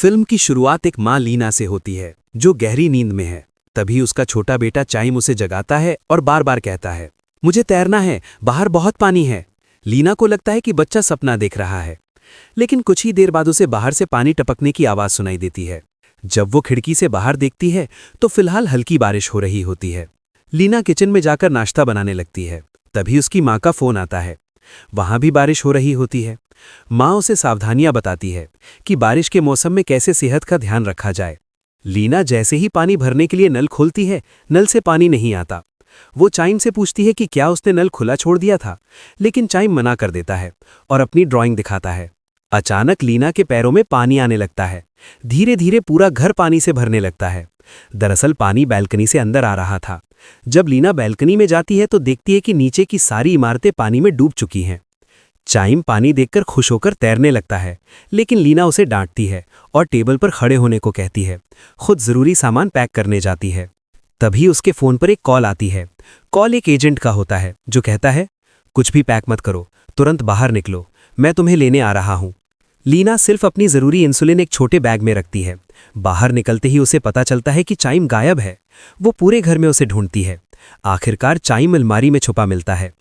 Film की शुरुआत एक माँ लीना से होती है जो गहरी नींद में है। तभी उसका छोटा बेटा चाइम उसे जगाता है और बार बार कहता है, मुझे तैरना है, बाहर बहुत पानी है। लीना को लगता है कि बच्चा सपना देख रहा है, लेकिन कुछ ही देर बाद उसे बाहर से पानी टपकने की आवाज़ सुनाई देती है। जब वो खिड़की से बाहर देखती है तो फिलहाल हल्की बारिश हो रही होती है। लीना किचन में जाकर नाश्ता बनाने लगती है। तभी उसकी माँ का फ़ोन आता है। वहाँ भी बारिश हो रही होती है। माँ उसे सावधानियां बताती है कि बारिश के मौसम में कैसे सेहत का ध्यान रखा जाए। लीना जैसे ही पानी भरने के लिए नल खोलती है, नल से पानी नहीं आता। वो चाइम से पूछती है कि क्या उसने नल खुला छोड़ दिया था, लेकिन चाइम मना कर देता है और अपनी ड्राइंग दिखाता है। अचानक लीना के पैरों में पानी आने लगता है। धीरे धीरे पूरा घर पानी से भरने लगता है। दरअसल पानी बैल्कनी से अंदर आ रहा था। जब लीना बैल्कनी में जाती है तो देखती है कि नीचे की सारी इमारतें पानी में डूब चुकी हैं। चाइम पानी देखकर खुश होकर तैरने लगता है, लेकिन लीना उसे डांटती है और टेबल पर खड़े होने को कहती है। खुद जरूरी सामान पैक करने जाती है। तभी उसके फोन पर एक कॉल आती है। कॉल एक एजेंट का होता है जो कहता है, कुछ भी पैक मत करो, तुरंत बाहर निकलो, मैं तुम्हें लेने आ रहा हूं। लीना सिर्फ अपनी जरूरी इंसुलिन एक छोटे बैग में रखती है। बाहर निकलते ही उसे पता चलता है कि चाइम गायब है। वो पूरे घर में उसे ढूंढती है। आखिरकार चाइम अलमारी में छुपा मिलता है।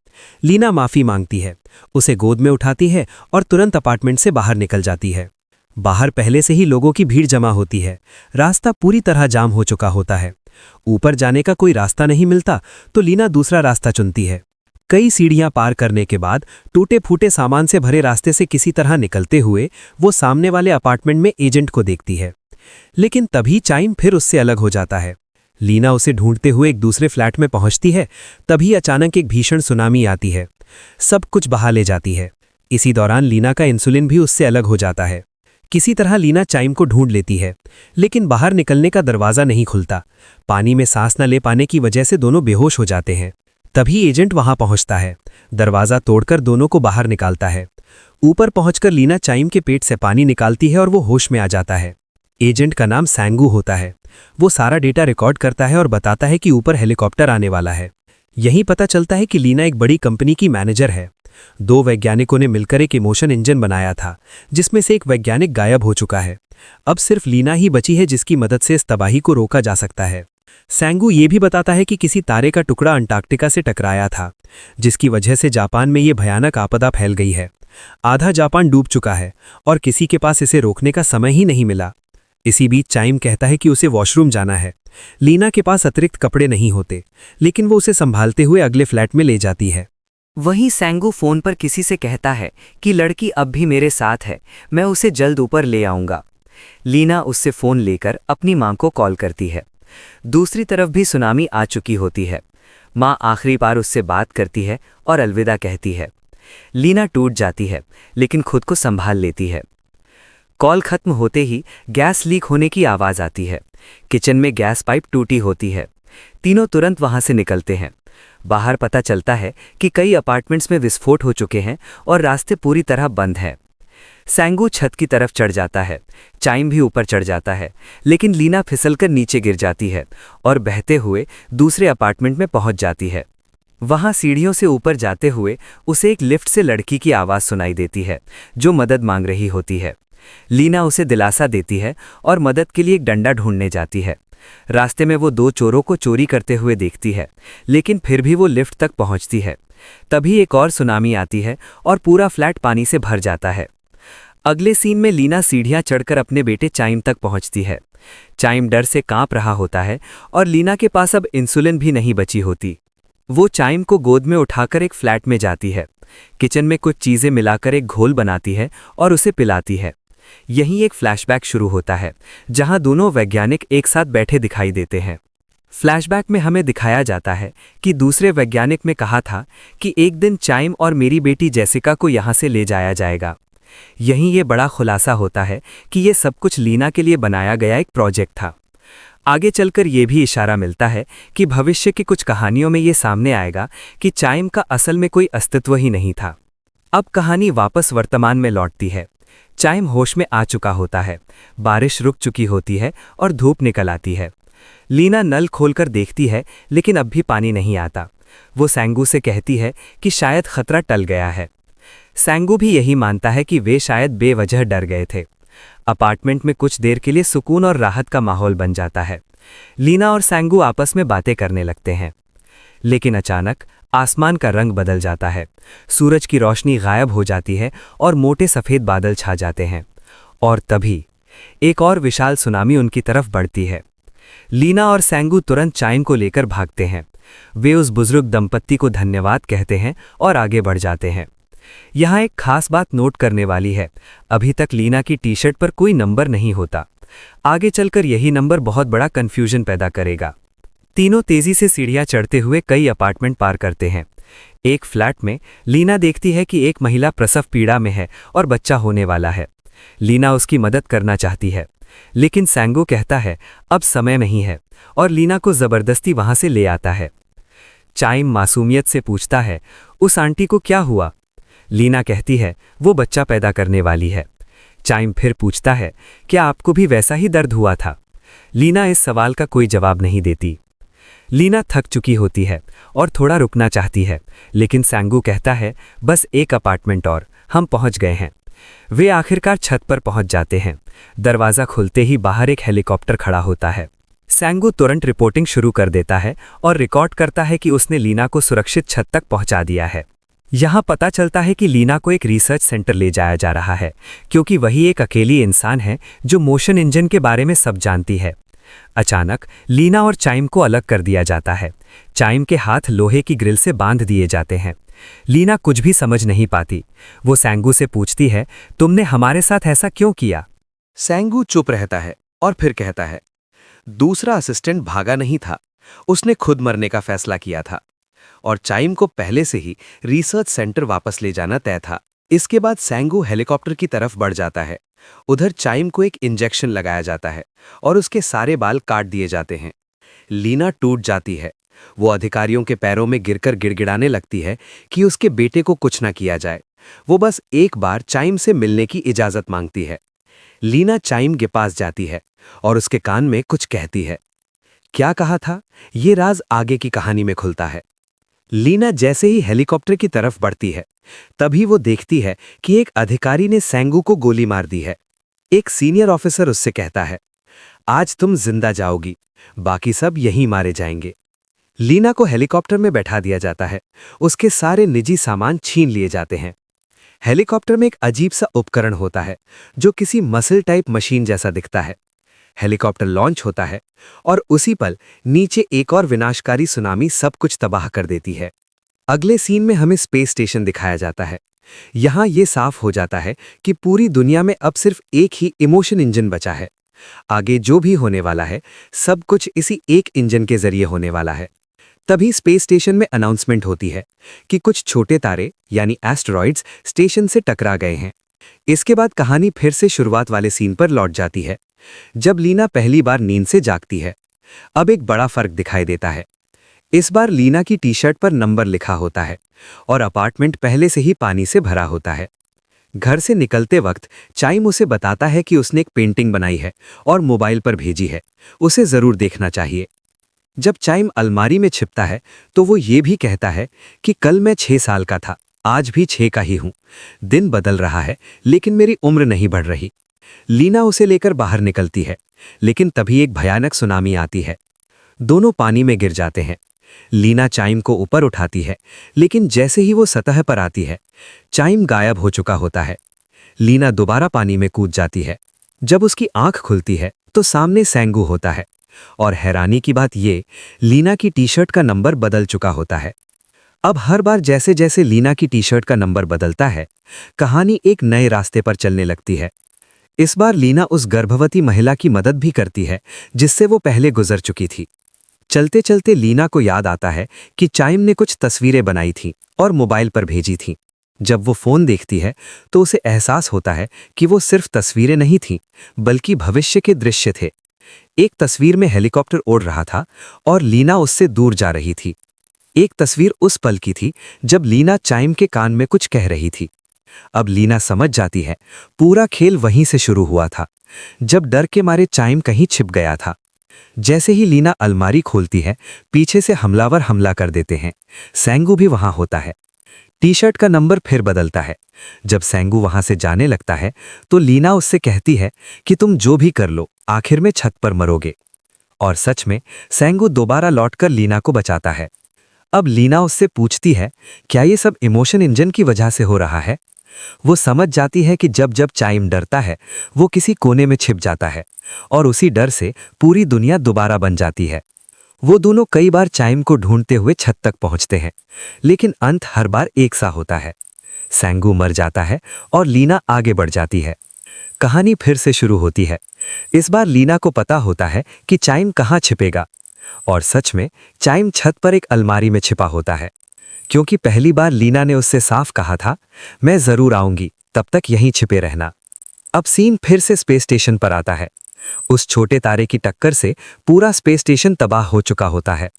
लीना माफी मांगती है, उसे गोद में उठाती है और तुरंत अपार्टमेंट से बाहर निकल जाती है। बाहर पहले से ही लोगों की भीड़ जमा होती है। रास्ता पूरी तरह जाम हो चुका होता है। ऊपर जाने का कोई रास्ता नहीं मिलता तो लीना दूसरा रास्ता चुनती है। कई सीढ़ियां पार करने के बाद टूटे फूटे सामान से भरे रास्ते से किसी तरह निकलते हुए वो सामने वाले अपार्टमेंट में एजेंट को देखती है। लेकिन तभी चाइम फिर उससे अलग हो जाता है। लीना उसे ढूंढते हुए एक दूसरे फ्लैट में पहुंचती है। तभी अचानक एक भीषण सुनामी आती है, सब कुछ बहा ले जाती है। इसी दौरान लीना का इंसुलिन भी उससे अलग हो जाता है। किसी तरह लीना चाइम को ढूंढ लेती है, लेकिन बाहर निकलने का दरवाज़ा नहीं खुलता। पानी में सांस न ले पाने की वजह से दोनों बेहोश हो जाते हैं। तभी एजेंट वहां पहुंचता है। दरवाज़ा तोड़कर दोनों को बाहर निकालता है। ऊपर पहुंचकर लीना चाइम के पेट से पानी निकालती है और वो होश में आ जाता है। एजेंट का नाम सैंगू होता है। वो सारा डेटा रिकॉर्ड करता है और बताता है कि ऊपर हेलीकॉप्टर आने वाला है। यहीं पता चलता है कि लीना एक बड़ी कंपनी की मैनेजर है। 2 वैज्ञानिकों ने मिलकर एक इमोशन इंजन बनाया था, जिसमें से एक वैज्ञानिक गायब हो चुका है। अब सिर्फ लीना ही बची है जिसकी मदद से इस तबाही को रोका जा सकता है। सैंगू ये भी बताता है कि किसी तारे का टुकड़ा अंटार्कटिका से टकराया था, जिसकी वजह से जापान में ये भयानक आपदा फैल गई है। आधा जापान डूब चुका है और किसी के पास इसे रोकने का समय ही नहीं मिला। इसी बीच चाइम कहता है कि उसे वॉशरूम जाना है। लीना के पास अतिरिक्त कपड़े नहीं होते, लेकिन वो उसे संभालते हुए अगले फ्लैट में ले जाती है। वहीं सैंगू फोन पर किसी से कहता है कि लड़की अब भी मेरे साथ है, मैं उसे जल्द ऊपर ले आऊंगा। लीना उससे फोन लेकर अपनी मां को कॉल करती है। दूसरी तरफ भी सुनामी आ चुकी होती है। मां आखिरी बार उससे बात करती है और अलविदा कहती है। लीना टूट जाती है, लेकिन खुद को संभाल लेती है। कॉल खत्म होते ही गैस लीक होने की आवाज़ आती है। किचन में गैस पाइप टूटी होती है। तीनों तुरंत वहां से निकलते हैं। बाहर पता चलता है कि कई अपार्टमेंट्स में विस्फोट हो चुके हैं और रास्ते पूरी तरह बंद हैं। सैंगू छत की तरफ चढ़ जाता है। चाइम भी ऊपर चढ़ जाता है, लेकिन लीना फिसलकर नीचे गिर जाती है और बहते हुए दूसरे अपार्टमेंट में पहुंच जाती है। वहां सीढ़ियों से ऊपर जाते हुए उसे एक लिफ्ट से लड़की की आवाज़ सुनाई देती है, जो मदद मांग रही होती है। लीना उसे दिलासा देती है और मदद के लिए एक डंडा ढूंढने जाती है। रास्ते में वो 2 चोरों को चोरी करते हुए देखती है, लेकिन फिर भी वो लिफ्ट तक पहुंचती है। तभी एक और सुनामी आती है और पूरा फ्लैट पानी से भर जाता है। अगले सीन में लीना सीढ़ियां चढ़कर अपने बेटे चाइम तक पहुंचती है। चाइम डर से कांप रहा होता है और लीना के पास अब इंसुलिन भी नहीं बची होती। वो चाइम को गोद में उठाकर एक फ्लैट में जाती है। किचन में कुछ चीज़ें मिलाकर एक घोल बनाती है और उसे पिलाती है। यहीं एक फ्लैशबैक शुरू होता है, जहां दोनों वैज्ञानिक एक साथ बैठे दिखाई देते हैं। फ्लैशबैक में हमें दिखाया जाता है कि दूसरे वैज्ञानिक ने कहा था कि एक दिन चाइम और मेरी बेटी जेसिका को यहां से ले जाया जाएगा। यहीं ये बड़ा खुलासा होता है कि ये सब कुछ लीना के लिए बनाया गया एक प्रोजेक्ट था। आगे चलकर यह भी इशारा मिलता है कि भविष्य की कुछ कहानियों में ये सामने आएगा कि चाइम का असल में कोई अस्तित्व ही नहीं था। अब कहानी वापस वर्तमान में लौटती है। चाइम होश में आ चुका होता है। बारिश रुक चुकी होती है और धूप निकल आती है। लीना नल खोलकर देखती है, लेकिन अब भी पानी नहीं आता। वो सैंगू से कहती है कि शायद खतरा टल गया है। सैंगू भी यही मानता है कि वे शायद बेवजह डर गए थे। अपार्टमेंट में कुछ देर के लिए सुकून और राहत का माहौल बन जाता है। लीना और सैंगू आपस में बातें करने लगते हैं। लेकिन अचानक आसमान का रंग बदल जाता है। सूरज की रोशनी गायब हो जाती है और मोटे सफ़ेद बादल छा जाते हैं। और तभी एक और विशाल सुनामी उनकी तरफ बढ़ती है। लीना और सैंगू तुरंत चाइम को लेकर भागते हैं। वे उस बुजुर्ग दंपत्ति को धन्यवाद कहते हैं और आगे बढ़ जाते हैं। यहाँ एक खास बात नोट करने वाली है। अभी तक लीना की टी शर्ट पर कोई नंबर नहीं होता। आगे चलकर यही नंबर बहुत बड़ा कन्फ्यूजन पैदा करेगा। तीनों तेजी से सीढ़ियां चढ़ते हुए कई अपार्टमेंट पार करते हैं। एक फ्लैट में लीना देखती है कि एक महिला प्रसव पीड़ा में है और बच्चा होने वाला है। लीना उसकी मदद करना चाहती है, लेकिन सैंगू कहता है अब समय नहीं है और लीना को जबरदस्ती वहां से ले आता है। चाइम मासूमियत से पूछता है, उस आंटी को क्या हुआ? लीना कहती है वो बच्चा पैदा करने वाली है। चाइम फिर पूछता है, क्या आपको भी वैसा ही दर्द हुआ था? लीना इस सवाल का कोई जवाब नहीं देती। लीना थक चुकी होती है और थोड़ा रुकना चाहती है, लेकिन सैंगू कहता है बस एक अपार्टमेंट और, हम पहुंच गए हैं। वे आखिरकार छत पर पहुंच जाते हैं। दरवाज़ा खुलते ही बाहर एक हेलीकॉप्टर खड़ा होता है। सैंगू तुरंत रिपोर्टिंग शुरू कर देता है और रिकॉर्ड करता है कि उसने लीना को सुरक्षित छत तक पहुंचा दिया है। यहाँ पता चलता है कि लीना को एक रिसर्च सेंटर ले जाया जा रहा है, क्योंकि वही एक अकेली इंसान है जो मोशन इंजन के बारे में सब जानती है। अचानक लीना और चाइम को अलग कर दिया जाता है। चाइम के हाथ लोहे की ग्रिल से बांध दिए जाते हैं। लीना कुछ भी समझ नहीं पाती। वो सैंगू से पूछती है, तुमने हमारे साथ ऐसा क्यों किया? सैंगू चुप रहता है और फिर कहता है, दूसरा असिस्टेंट भागा नहीं था, उसने खुद मरने का फैसला किया था और चाइम को पहले से ही रिसर्च सेंटर वापस ले जाना तय था। इसके बाद सैंगू हेलीकॉप्टर की तरफ बढ़ जाता है। उधर चाइम को एक इंजेक्शन लगाया जाता है और उसके सारे बाल काट दिए जाते हैं। लीना टूट जाती है। वो अधिकारियों के पैरों में गिरकर गिड़गिड़ाने लगती है कि उसके बेटे को कुछ न किया जाए। वो बस एक बार चाइम से मिलने की इजाजत मांगती है। लीना चाइम के पास जाती है और उसके कान में कुछ कहती है। क्या कहा था, ये राज आगे की कहानी में खुलता है। लीना जैसे ही हेलीकॉप्टर की तरफ बढ़ती है, तभी वो देखती है कि एक अधिकारी ने सैंगू को गोली मार दी है। एक सीनियर ऑफिसर उससे कहता है, आज तुम जिंदा जाओगी, बाकी सब यहीं मारे जाएंगे। लीना को हेलीकॉप्टर में बैठा दिया जाता है। उसके सारे निजी सामान छीन लिए जाते हैं। हेलीकॉप्टर में एक अजीब सा उपकरण होता है जो किसी मसल टाइप मशीन जैसा दिखता है। हेलीकॉप्टर लॉन्च होता है और उसी पल नीचे एक और विनाशकारी सुनामी सब कुछ तबाह कर देती है। अगले सीन में हमें स्पेस स्टेशन दिखाया जाता है। यहाँ ये साफ हो जाता है कि पूरी दुनिया में अब सिर्फ एक ही इमोशन इंजन बचा है। आगे जो भी होने वाला है, सब कुछ इसी एक इंजन के जरिए होने वाला है। तभी स्पेस स्टेशन में अनाउंसमेंट होती है कि कुछ छोटे तारे यानी एस्टेरॉइड्स स्टेशन से टकरा गए हैं। इसके बाद कहानी फिर से शुरुआत वाले सीन पर लौट जाती है, जब लीना पहली बार नींद से जागती है। अब एक बड़ा फर्क दिखाई देता है। इस बार लीना की टी शर्ट पर नंबर लिखा होता है और अपार्टमेंट पहले से ही पानी से भरा होता है। घर से निकलते वक्त चाइम उसे बताता है कि उसने एक पेंटिंग बनाई है और मोबाइल पर भेजी है, उसे जरूर देखना चाहिए। जब चाइम अलमारी में छिपता है तो वो ये भी कहता है कि कल मैं 6 साल का था, आज भी 6 का ही हूं। दिन बदल रहा है लेकिन मेरी उम्र नहीं बढ़ रही। लीना उसे लेकर बाहर निकलती है, लेकिन तभी एक भयानक सुनामी आती है। दोनों पानी में गिर जाते हैं। लीना चाइम को ऊपर उठाती है, लेकिन जैसे ही वो सतह पर आती है, चाइम गायब हो चुका होता है। लीना दोबारा पानी में कूद जाती है। जब उसकी आंख खुलती है तो सामने सैंगू होता है और हैरानी की बात ये, लीना की टी शर्ट का नंबर बदल चुका होता है। अब हर बार जैसे जैसे लीना की टी शर्ट का नंबर बदलता है, कहानी एक नए रास्ते पर चलने लगती है। इस बार लीना उस गर्भवती महिला की मदद भी करती है जिससे वो पहले गुजर चुकी थी। चलते चलते लीना को याद आता है कि चाइम ने कुछ तस्वीरें बनाई थीं और मोबाइल पर भेजी थीं। जब वो फोन देखती है तो उसे एहसास होता है कि वो सिर्फ तस्वीरें नहीं थीं, बल्कि भविष्य के दृश्य थे। एक तस्वीर में हेलीकॉप्टर उड़ रहा था और लीना उससे दूर जा रही थी। एक तस्वीर उस पल की थी जब लीना चाइम के कान में कुछ कह रही थी। अब लीना समझ जाती है, पूरा खेल वहीं से शुरू हुआ था, जब डर के मारे चाइम कहीं छिप गया था। जैसे ही लीना अलमारी खोलती है, पीछे से हमलावर हमला कर देते हैं। सैंगू भी वहां होता है। टी शर्ट का नंबर फिर बदलता है। जब सेंगू वहां से जाने लगता है तो लीना उससे कहती है कि तुम जो भी कर लो आखिर में छत पर मरोगे। और सच में सेंगू दोबारा लौटकर लीना को बचाता है। अब लीना उससे पूछती है, क्या ये सब इमोशन इंजन की वजह से हो रहा है? वो समझ जाती है कि जब जब चाइम डरता है वो किसी कोने में छिप जाता है और उसी डर से पूरी दुनिया दोबारा बन जाती है। वो दोनों कई बार चाइम को ढूंढते हुए छत तक पहुंचते हैं, लेकिन अंत हर बार एक सा होता है। सेंगू मर जाता है और लीना आगे बढ़ जाती है। कहानी फिर से शुरू होती है। इस बार लीना को पता होता है कि चाइम कहाँ छिपेगा, और सच में चाइम छत पर एक अलमारी में छिपा होता है, क्योंकि पहली बार लीना ने उससे साफ कहा था, मैं जरूर आऊंगी, तब तक यहीं छिपे रहना। अब सीन फिर से स्पेस स्टेशन पर आता है। उस छोटे तारे की टक्कर से पूरा स्पेस स्टेशन तबाह हो चुका होता है।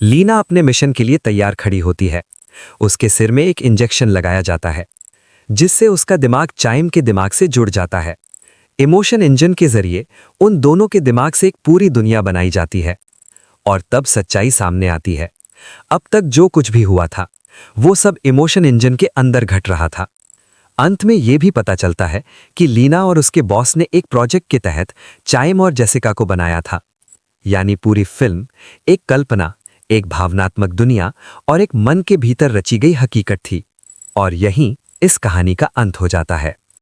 लीना अपने मिशन के लिए तैयार खड़ी होती है। उसके सिर में एक इंजेक्शन लगाया जाता है, जिससे उसका दिमाग चाइम के दिमाग से जुड़ जाता है। इमोशन इंजन के जरिए उन दोनों के दिमाग से एक पूरी दुनिया बनाई जाती है। और तब सच्चाई सामने आती है। अब तक जो कुछ भी हुआ था वो सब इमोशन इंजन के अंदर घट रहा था। अंत में यह भी पता चलता है कि लीना और उसके बॉस ने एक प्रोजेक्ट के तहत चाइम और जेसिका को बनाया था। यानी पूरी फिल्म एक कल्पना, एक भावनात्मक दुनिया और एक मन के भीतर रची गई हकीकत थी। और यहीं इस कहानी का अंत हो जाता है।